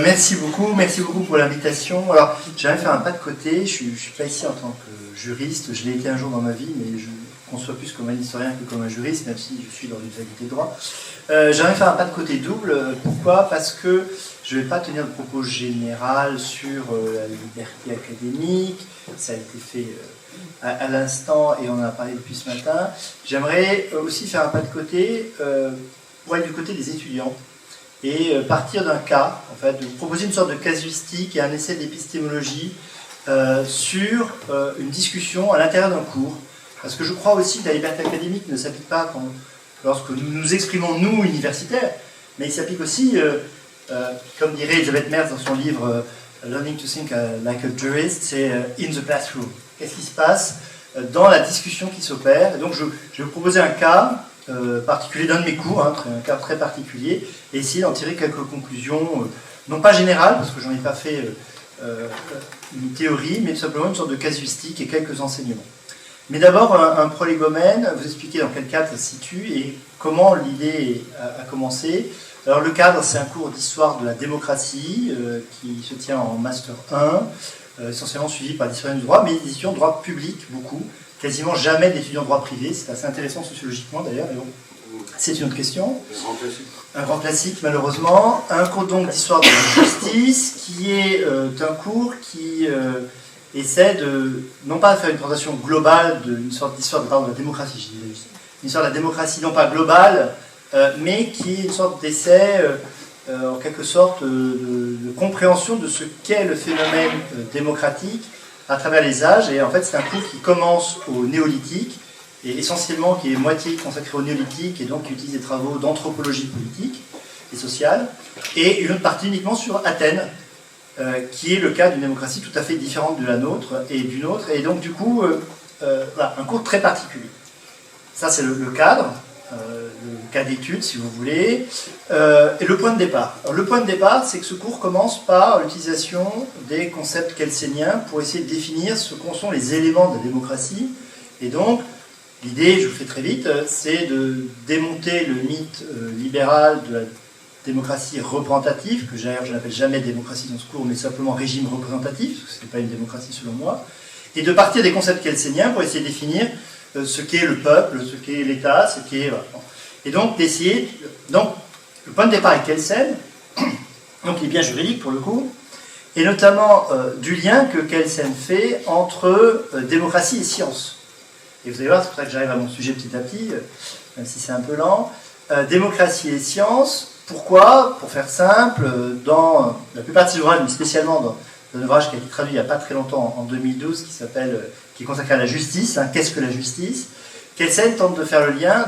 Merci beaucoup pour l'invitation. Alors, j'aimerais faire un pas de côté. Je ne suis pas ici en tant que juriste. Je l'ai été un jour dans ma vie, mais je conçois plus comme un historien que comme un juriste, même si je suis dans une faculté de droit. J'aimerais faire un pas de côté double. Pourquoi? Parce que je ne vais pas tenir de propos général sur la liberté académique. Ça a été fait à l'instant et on en a parlé depuis ce matin. J'aimerais aussi faire un pas de côté pour aller du côté des étudiants et partir d'un cas, en fait, de vous proposer une sorte de casuistique et un essai d'épistémologie sur une discussion à l'intérieur d'un cours. Parce que je crois aussi que la liberté académique ne s'applique pas lorsque nous nous exprimons, nous, universitaires, mais il s'applique aussi, comme dirait Elizabeth Merz dans son livre Learning to Think Like a Jurist, c'est in the classroom. Qu'est-ce qui se passe dans la discussion qui s'opère? Et donc je vais vous proposer un cas particulier d'un de mes cours, un cas très particulier, et essayer d'en tirer quelques conclusions, non pas générales, parce que j'en ai pas fait une théorie, mais tout simplement une sorte de casuistique et quelques enseignements. Mais d'abord, un prolégomène, vous expliquer dans quel cadre ça se situe et comment l'idée a commencé. Alors le cadre, c'est un cours d'histoire de la démocratie qui se tient en Master 1, essentiellement suivi par des historiens du droit, mais des étudiants de droit public, beaucoup. Quasiment jamais d'étudiants de droit privé, c'est assez intéressant sociologiquement d'ailleurs, mais bon, c'est une autre question. Un grand classique, malheureusement. Un cours donc d'histoire de la justice, qui est un cours qui essaie de, non pas de faire une présentation globale d'une sorte d'histoire de la démocratie, je disais, une histoire de la démocratie non pas globale, mais qui est une sorte d'essai, en quelque sorte, de compréhension de ce qu'est le phénomène démocratique à travers les âges. Et en fait, c'est un cours qui commence au néolithique, et essentiellement qui est moitié consacré au néolithique, et donc qui utilise des travaux d'anthropologie politique et sociale, et une autre partie uniquement sur Athènes, qui est le cas d'une démocratie tout à fait différente de la nôtre et d'une autre. Et donc, du coup, voilà, un cours très particulier. Ça, c'est le cadre. Le cas d'étude, si vous voulez, et le point de départ. Alors, le point de départ, c'est que ce cours commence par l'utilisation des concepts kelséniens pour essayer de définir ce qu'en sont les éléments de la démocratie. Et donc, l'idée, je vous le fais très vite, c'est de démonter le mythe libéral de la démocratie représentative, que je n'appelle jamais démocratie dans ce cours, mais simplement régime représentatif, parce que ce n'est pas une démocratie selon moi, et de partir des concepts kelséniens pour essayer de définir ce qu'est le peuple, ce qu'est l'État, ce qu'est... Voilà. Et donc d'essayer... Donc, le point de départ est Kelsen, donc il est bien juridique pour le coup, et notamment du lien que Kelsen fait entre démocratie et science. Et vous allez voir, c'est pour ça que j'arrive à mon sujet petit à petit, même si c'est un peu lent. Démocratie et science, pourquoi? Pour faire simple, dans la plupart de ces ouvrages, mais spécialement dans un ouvrage qui a été traduit il n'y a pas très longtemps, en 2012, qui est consacré à la justice, qu'est-ce que la justice? Kelsen tente de faire le lien,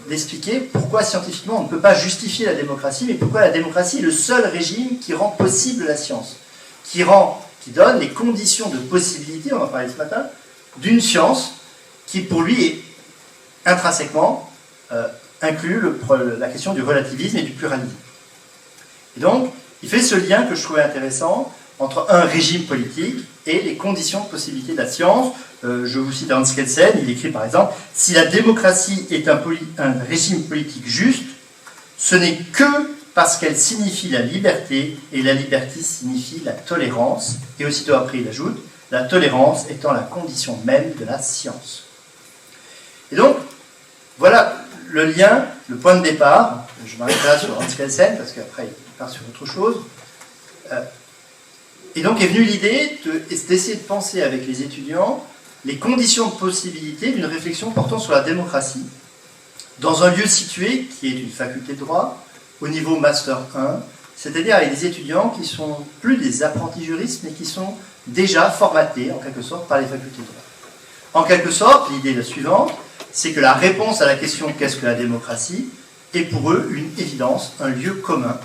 d'expliquer pourquoi scientifiquement on ne peut pas justifier la démocratie, mais pourquoi la démocratie est le seul régime qui rend possible la science, qui donne les conditions de possibilité, on en parlait ce matin, d'une science qui pour lui est intrinsèquement inclut la question du relativisme et du pluralisme. Et donc, il fait ce lien que je trouvais intéressant entre un régime politique et les conditions de possibilité de la science. Je vous cite Hans Kelsen, il écrit par exemple « Si la démocratie est un régime politique juste, ce n'est que parce qu'elle signifie la liberté, et la liberté signifie la tolérance. » Et aussitôt après, il ajoute « La tolérance étant la condition même de la science. » Et donc, voilà le lien, le point de départ. Je m'arrêterai là sur Hans Kelsen, parce qu'après, il part sur autre chose. Et donc est venue l'idée d'essayer de penser avec les étudiants les conditions de possibilité d'une réflexion portant sur la démocratie dans un lieu situé qui est une faculté de droit au niveau Master 1, c'est-à-dire avec des étudiants qui sont plus des apprentis juristes mais qui sont déjà formatés en quelque sorte par les facultés de droit. En quelque sorte, l'idée est la suivante, c'est que la réponse à la question qu'est-ce que la démocratie est pour eux une évidence, un lieu commun.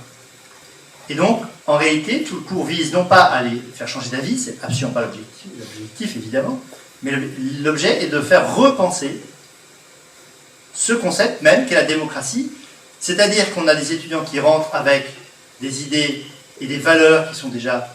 Et donc, en réalité, tout le cours vise non pas à les faire changer d'avis, c'est absolument pas l'objectif évidemment, mais l'objet est de faire repenser ce concept même qu'est la démocratie, c'est-à-dire qu'on a des étudiants qui rentrent avec des idées et des valeurs qui sont déjà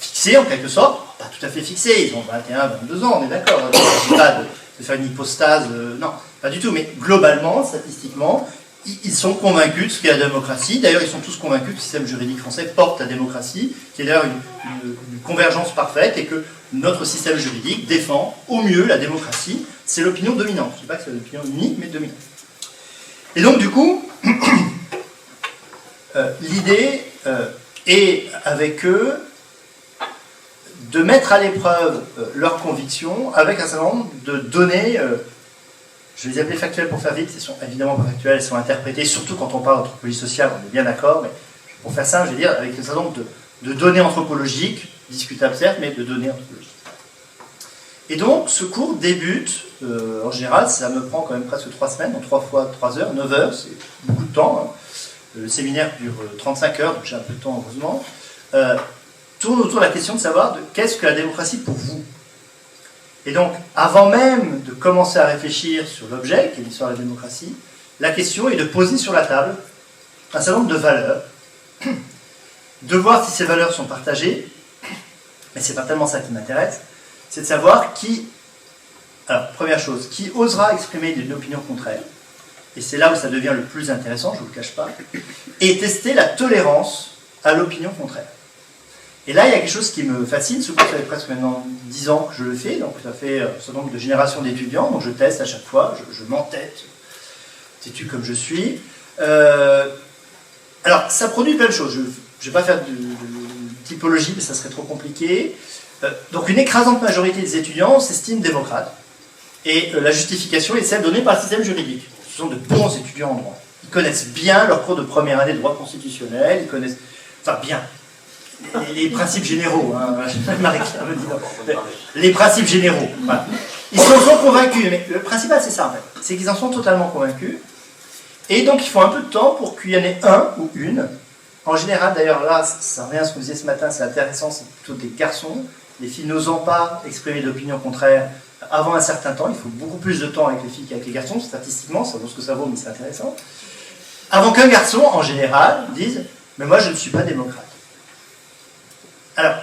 fixées en quelque sorte, pas tout à fait fixées, ils ont 21, 22 ans, on est d'accord, il ne s'agit pas de faire une hypostase, non, pas du tout, mais globalement, statistiquement, ils sont convaincus de ce qu'est la démocratie. D'ailleurs, ils sont tous convaincus que le système juridique français porte la démocratie, qui est d'ailleurs une convergence parfaite, et que notre système juridique défend au mieux la démocratie. C'est l'opinion dominante. Je ne dis pas que c'est l'opinion unique, mais dominante. Et donc, du coup, l'idée est, avec eux, de mettre à l'épreuve leurs convictions avec un certain nombre de données, je vais les appeler factuelles pour faire vite, elles sont évidemment pas factuelles, elles sont interprétées, surtout quand on parle d'anthropologie sociale, on est bien d'accord, mais pour faire simple, je vais dire avec un certain nombre de données anthropologiques, discutables certes, mais de données anthropologiques. Et donc, ce cours débute, en général, ça me prend quand même presque 3 semaines, donc 3 fois 3 heures, 9 heures, c'est beaucoup de temps. Hein. Le séminaire dure 35 heures, donc j'ai un peu de temps, heureusement. Tourne autour de la question de savoir qu'est-ce que la démocratie pour vous. Et donc, avant même de commencer à réfléchir sur l'objet, qui est l'histoire de la démocratie, la question est de poser sur la table un certain nombre de valeurs, de voir si ces valeurs sont partagées, mais c'est pas tellement ça qui m'intéresse, c'est de savoir qui, alors première chose, qui osera exprimer une opinion contraire, et c'est là où ça devient le plus intéressant, je ne vous le cache pas, et tester la tolérance à l'opinion contraire. Et là, il y a quelque chose qui me fascine, ce cours, ça fait presque maintenant 10 ans que je le fais, donc ça fait un certain nombre de générations d'étudiants, donc je teste à chaque fois, je m'entête, têtu comme je suis. Alors, ça produit plein de choses, je ne vais pas faire de typologie, mais ça serait trop compliqué. Donc une écrasante majorité des étudiants s'estiment démocrates, et la justification est celle donnée par le système juridique. Ce sont de bons étudiants en droit. Ils connaissent bien leur cours de première année de droit constitutionnel, ils connaissent, enfin bien, les principes généraux, hein, Marie-Claire me dit non. Les principes généraux. Voilà. Ils sont convaincus, mais le principal c'est ça en fait, c'est qu'ils en sont totalement convaincus, et donc il faut un peu de temps pour qu'il y en ait un ou une. En général, d'ailleurs là, ça revient à ce que vous disiez ce matin, c'est intéressant, c'est plutôt des garçons. Les filles n'osant pas exprimer d'opinion contraire avant un certain temps, il faut beaucoup plus de temps avec les filles qu'avec les garçons, statistiquement, ça vaut ce que ça vaut, mais c'est intéressant. Avant qu'un garçon, en général, dise « mais moi je ne suis pas démocrate ». Alors,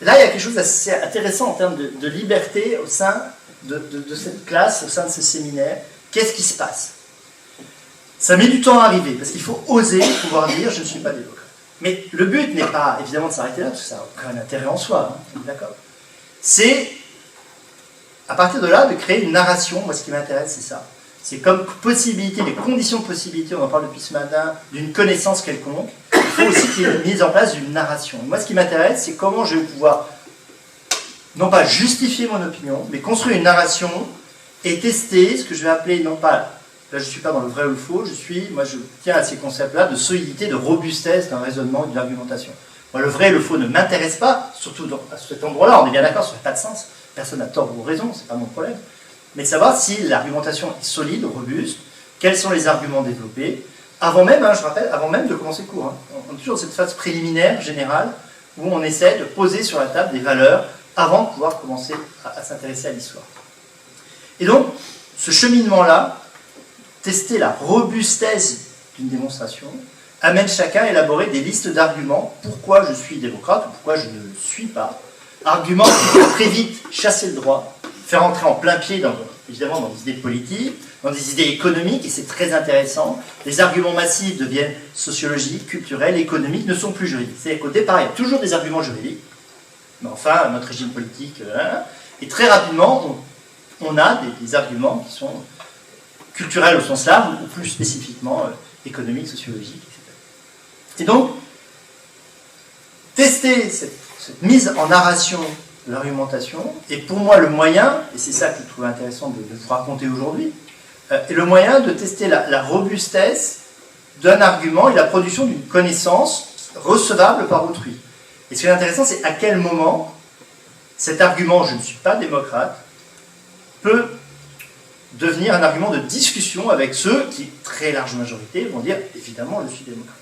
là il y a quelque chose d'assez intéressant en termes de liberté au sein de cette classe, au sein de ce séminaire. Qu'est-ce qui se passe? Ça met du temps à arriver, parce qu'il faut oser pouvoir dire « je ne suis pas démocrate ». Mais le but n'est pas évidemment de s'arrêter là, parce que ça n'a aucun intérêt en soi, hein, d'accord. C'est, à partir de là, de créer une narration. Moi, ce qui m'intéresse, c'est ça. C'est comme possibilité, les conditions de possibilité, on en parle depuis ce matin, d'une connaissance quelconque. Il faut aussi qu'il y ait une mise en place d'une narration. Moi, ce qui m'intéresse, c'est comment je vais pouvoir, non pas justifier mon opinion, mais construire une narration et tester ce que je vais appeler, non pas... Là, je ne suis pas dans le vrai ou le faux, moi je tiens à ces concepts-là de solidité, de robustesse d'un raisonnement et d'une argumentation. Moi, le vrai et le faux ne m'intéressent pas, surtout à cet endroit-là, on est bien d'accord, ça n'a pas de sens, personne n'a tort ou raison, c'est pas mon problème. Mais de savoir si l'argumentation est solide, robuste, quels sont les arguments développés, avant même, hein, je rappelle, avant même de commencer le cours. Hein. On est toujours dans cette phase préliminaire, générale, où on essaie de poser sur la table des valeurs avant de pouvoir commencer à s'intéresser à l'histoire. Et donc, ce cheminement-là, tester la robustesse d'une démonstration, amène chacun à élaborer des listes d'arguments, pourquoi je suis démocrate ou pourquoi je ne le suis pas. Arguments qui vont très vite chasser le droit, faire entrer en plein pied, évidemment, dans des idées politiques, dans des idées économiques, et c'est très intéressant. Les arguments massifs deviennent sociologiques, culturels, économiques, ne sont plus juridiques. C'est-à-dire qu'au départ, il y a toujours des arguments juridiques, mais enfin, notre régime politique, et très rapidement, on a des arguments qui sont culturels au sens large, ou plus spécifiquement économiques, sociologiques, etc. Et donc, tester cette mise en narration de l'argumentation est pour moi le moyen, et c'est ça que je trouve intéressant de vous raconter aujourd'hui, est le moyen de tester la robustesse d'un argument et la production d'une connaissance recevable par autrui. Et ce qui est intéressant, c'est à quel moment cet argument « je ne suis pas démocrate » peut devenir un argument de discussion avec ceux qui, très large majorité, vont dire « évidemment, je suis démocrate ».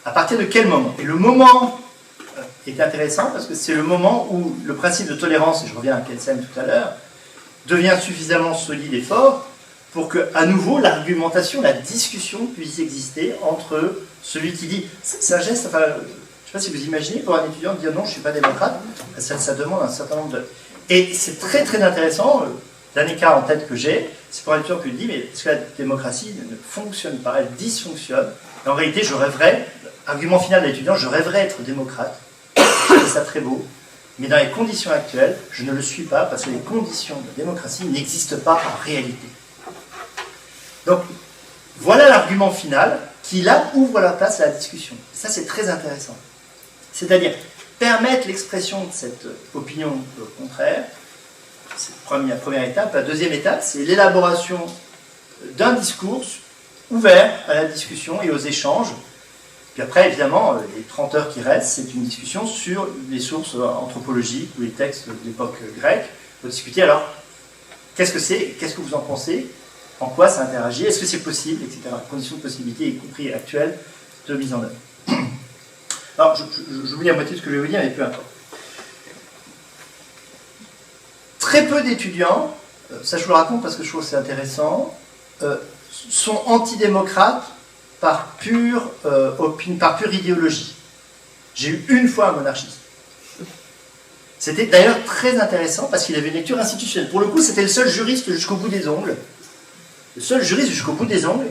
À partir de quel moment? Et le moment est intéressant parce que c'est le moment où le principe de tolérance, et je reviens à Kelsen tout à l'heure, devient suffisamment solide et fort pour que, à nouveau, l'argumentation, la discussion puisse exister entre celui qui dit... C'est un geste, enfin, je ne sais pas si vous imaginez, pour un étudiant de dire « non, je ne suis pas démocrate », ça demande un certain nombre de... Et c'est très très intéressant... d'un écart en tête que j'ai, c'est pour un étudiant que je dis, mais est-ce que la démocratie ne fonctionne pas, elle dysfonctionne. Et en réalité, je rêverais, argument final de l'étudiant, je rêverais être démocrate, je trouve ça très beau, mais dans les conditions actuelles, je ne le suis pas, parce que les conditions de la démocratie n'existent pas en réalité. Donc, voilà l'argument final qui, là, ouvre la place à la discussion. Ça, c'est très intéressant. C'est-à-dire, permettre l'expression de cette opinion contraire, c'est la première étape. La deuxième étape, c'est l'élaboration d'un discours ouvert à la discussion et aux échanges. Puis après, évidemment, les 30 heures qui restent, c'est une discussion sur les sources anthropologiques ou les textes de l'époque grecque. Pour discuter, alors, qu'est-ce que c'est? Qu'est-ce que vous en pensez? En quoi ça interagit? Est-ce que c'est possible? Etc. Conditions de possibilité, y compris actuelles, de mise en œuvre. Alors, j'oublie la moitié de ce que je vais vous dire, mais peu importe. Très peu d'étudiants, ça je vous le raconte parce que je trouve que c'est intéressant, sont antidémocrates par pure idéologie. J'ai eu une fois un monarchiste. C'était d'ailleurs très intéressant parce qu'il avait une lecture institutionnelle. Pour le coup, c'était le seul juriste jusqu'au bout des ongles. Le seul juriste jusqu'au bout des ongles.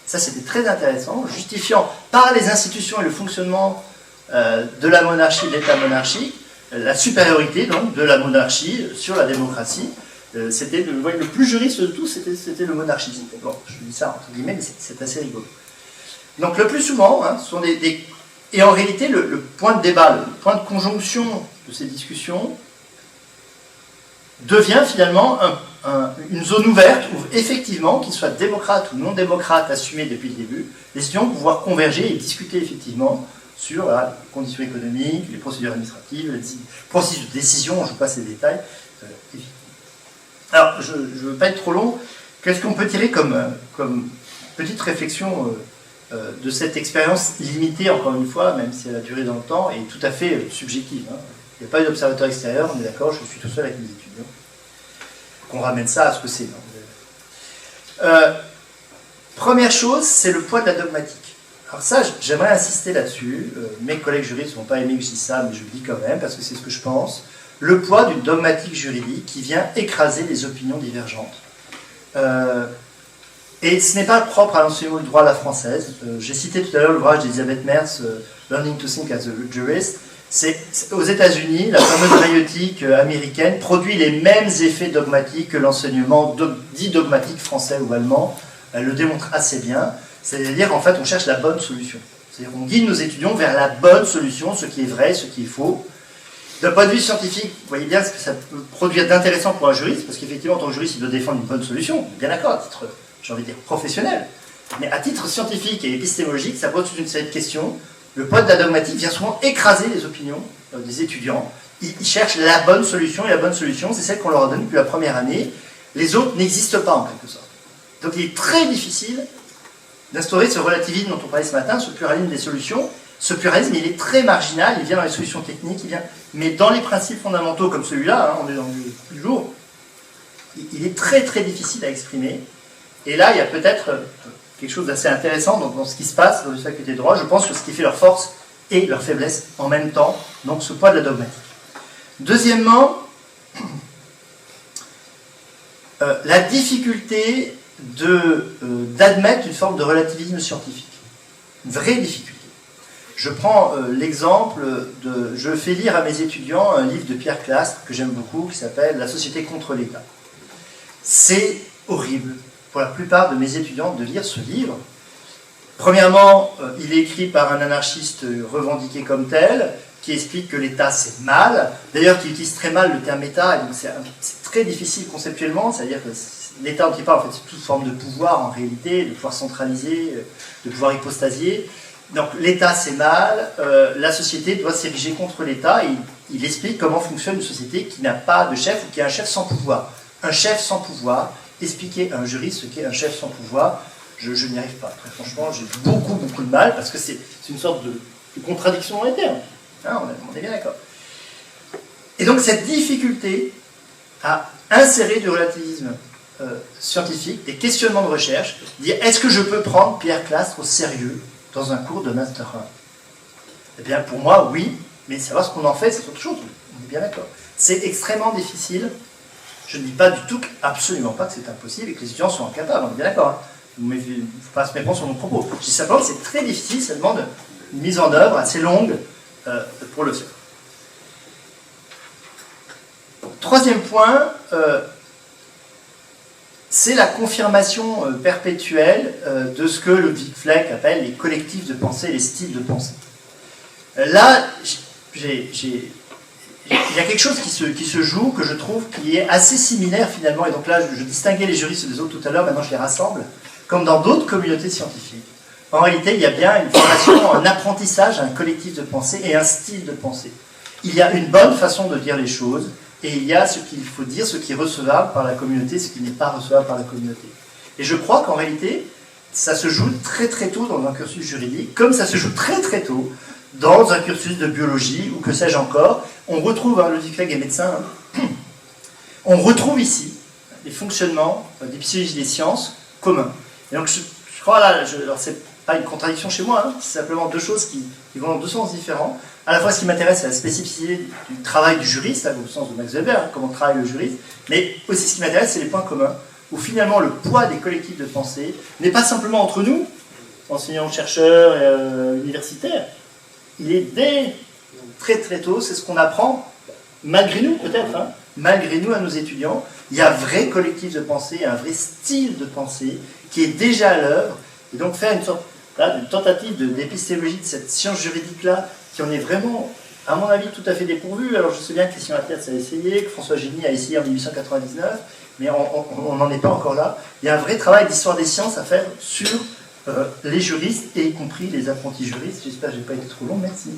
Ça, c'était très intéressant, justifiant par les institutions et le fonctionnement de la monarchie, de l'État monarchique, la supériorité donc de la monarchie sur la démocratie. C'était le plus juriste de tous, c'était le monarchiste. Bon, je dis ça entre guillemets, mais c'est assez rigolo. Donc le plus souvent, ce sont et en réalité, le point de débat, le point de conjonction de ces discussions devient finalement une zone ouverte où effectivement, qu'ils soient démocrates ou non démocrates assumés depuis le début, les étudiants vont pouvoir converger et discuter effectivement sur les conditions économiques, les procédures administratives, les processus de décision, je passe les détails. Alors, je ne veux pas être trop long. Qu'est-ce qu'on peut tirer comme petite réflexion de cette expérience limitée, encore une fois, même si elle a duré dans le temps, et tout à fait subjective. Il n'y a pas eu d'observateur extérieur, on est d'accord, je suis tout seul avec mes étudiants. Qu'on ramène ça à ce que c'est. Première chose, c'est le poids de la dogmatique. Alors ça, j'aimerais insister là-dessus. Mes collègues juristes ne vont pas aimer que je dise ça, mais je le dis quand même, parce que c'est ce que je pense. Le poids d'une dogmatique juridique qui vient écraser les opinions divergentes. Et ce n'est pas propre à l'enseignement du droit à la française. J'ai cité tout à l'heure l'ouvrage d'Elisabeth Merz, Learning to Think as a Jurist. Aux États-Unis, la fameuse maïeutique américaine produit les mêmes effets dogmatiques que l'enseignement dit dogmatique français ou allemand. Elle le démontre assez bien. C'est-à-dire qu'en fait, on cherche la bonne solution. C'est-à-dire qu'on guide nos étudiants vers la bonne solution, ce qui est vrai, ce qui est faux. D'un point de vue scientifique, vous voyez bien ce que ça peut produire d'intéressant pour un juriste, parce qu'effectivement, en tant que juriste, il doit défendre une bonne solution. Bien d'accord, à titre, j'ai envie de dire, professionnel. Mais à titre scientifique et épistémologique, ça pose toute une série de questions. Le poids de la dogmatique vient souvent écraser les opinions des étudiants. Ils cherchent la bonne solution, et la bonne solution, c'est celle qu'on leur a donnée depuis la première année. Les autres n'existent pas, en quelque sorte. Donc il est très difficile d'instaurer ce relativisme dont on parlait ce matin, ce pluralisme des solutions. Ce pluralisme, il est très marginal, il vient dans les solutions techniques, mais dans les principes fondamentaux comme celui-là, on est dans le jour, il est très très difficile à exprimer. Et là, il y a peut-être quelque chose d'assez intéressant dans ce qui se passe dans les facultés de droit. Je pense que ce qui fait leur force et leur faiblesse en même temps, donc ce poids de la dogmatique. Deuxièmement, la difficulté d'admettre une forme de relativisme scientifique. Une vraie difficulté. Je prends l'exemple de... Je fais lire à mes étudiants un livre de Pierre Clastre, que j'aime beaucoup, qui s'appelle « La société contre l'État ». C'est horrible, pour la plupart de mes étudiants, de lire ce livre. Premièrement, il est écrit par un anarchiste revendiqué comme tel, qui explique que l'État c'est mal, d'ailleurs qui utilise très mal le terme État, et donc c'est très difficile conceptuellement, c'est-à-dire que l'État dont il parle, en fait, c'est toute forme de pouvoir en réalité, de pouvoir centralisé, de pouvoir hypostasié. Donc l'État c'est mal, la société doit s'ériger contre l'État, et il explique comment fonctionne une société qui n'a pas de chef ou qui a un chef sans pouvoir. Un chef sans pouvoir, expliquer à un juriste ce qu'est un chef sans pouvoir, je n'y arrive pas. Très franchement, j'ai beaucoup de mal, parce que c'est une sorte de contradiction dans les termes. Hein, on est bien d'accord. Et donc cette difficulté à insérer du relativisme scientifique, des questionnements de recherche, dire est-ce que je peux prendre Pierre Clastre au sérieux dans un cours de Master 1? Eh bien pour moi, oui, mais savoir ce qu'on en fait, c'est autre chose. On est bien d'accord. C'est extrêmement difficile Je ne dis pas du tout, absolument pas que c'est impossible et que les étudiants sont incapables, on est bien d'accord. Hein. Il ne faut pas se méprendre sur mon propos. Je dis simplement que c'est très difficile, ça demande une mise en œuvre assez longue pour le faire. Troisième point, c'est la confirmation perpétuelle de ce que Ludwig Fleck appelle les collectifs de pensée, les styles de pensée. Là, il y a quelque chose qui se joue, que je trouve qui est assez similaire finalement, et donc là je distinguais les juristes des autres tout à l'heure, maintenant je les rassemble, comme dans d'autres communautés scientifiques. En réalité, il y a bien une formation, un apprentissage, un collectif de pensée et un style de pensée. Il y a une bonne façon de dire les choses, et il y a ce qu'il faut dire, ce qui est recevable par la communauté, ce qui n'est pas recevable par la communauté. Et je crois qu'en réalité, ça se joue très très tôt dans un cursus juridique, comme ça se joue très très tôt dans un cursus de biologie, ou que sais-je encore. On retrouve, Ludwig Fleck est médecin, on retrouve ici les fonctionnements des psychologies des sciences communs. Et donc je crois là, alors c'est pas une contradiction chez moi, hein, c'est simplement deux choses qui vont dans deux sens différents. À la fois, ce qui m'intéresse, c'est la spécificité du travail du juriste, au sens de Max Weber, hein, comment travaille le juriste, mais aussi ce qui m'intéresse, c'est les points communs, où finalement le poids des collectifs de pensée n'est pas simplement entre nous, enseignants, chercheurs et universitaires. Il est dès très très tôt, c'est ce qu'on apprend, malgré nous peut-être, hein, malgré nous à nos étudiants, il y a un vrai collectif de pensée, un vrai style de pensée qui est déjà à l'œuvre, et donc faire une sorte là, de tentative d'épistémologie de cette science juridique-là, qui en est vraiment, à mon avis, tout à fait dépourvue. Alors je sais bien que Christian Attias a essayé, que François Génie a essayé en 1899, mais on n'en est pas encore là. Il y a un vrai travail d'histoire des sciences à faire sur les juristes, et y compris les apprentis juristes. J'espère que je n'ai pas été trop long, merci.